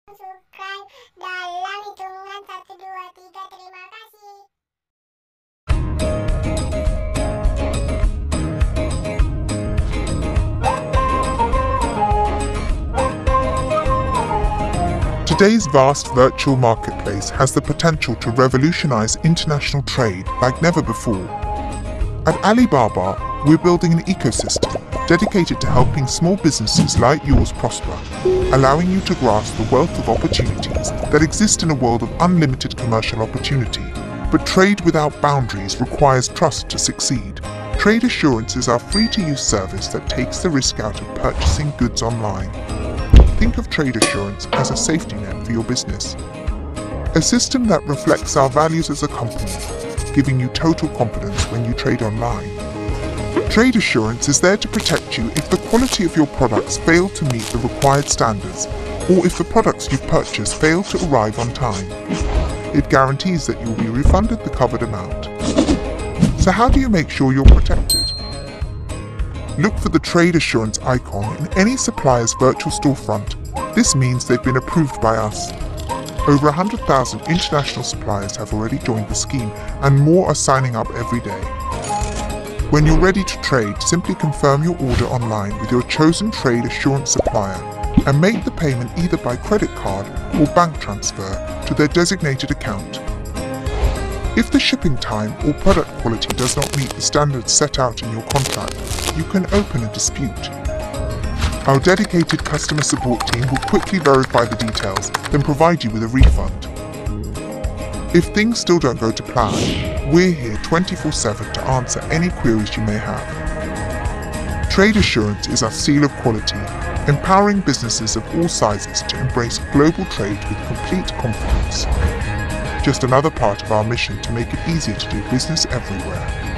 subscribe dalam hitungan 1, 2, 3. Terima kasih. Today's vast virtual marketplace has the potential to revolutionize international trade like never before. At Alibaba, we're building an ecosystem dedicated to helping small businesses like yours prosper, allowing you to grasp the wealth of opportunities that exist in a world of unlimited commercial opportunity. But trade without boundaries requires trust to succeed. Trade Assurance is our free-to-use service that takes the risk out of purchasing goods online. Think of Trade Assurance as a safety net for your business. A system that reflects our values as a company, giving you total confidence when you trade online. Trade Assurance is there to protect you if the quality of your products fail to meet the required standards, or if the products you've purchased fail to arrive on time. It guarantees that you'll be refunded the covered amount. So how do you make sure you're protected? Look for the Trade Assurance icon in any supplier's virtual storefront. This means they've been approved by us. Over 100,000 international suppliers have already joined the scheme, and more are signing up every day. When you're ready to trade, simply confirm your order online with your chosen Trade Assurance supplier and make the payment either by credit card or bank transfer to their designated account. If the shipping time or product quality does not meet the standards set out in your contract, you can open a dispute. Our dedicated customer support team will quickly verify the details, then provide you with a refund. If things still don't go to plan, we're here 24/7 to answer any queries you may have. Trade Assurance is our seal of quality, empowering businesses of all sizes to embrace global trade with complete confidence. Just another part of our mission to make it easier to do business everywhere.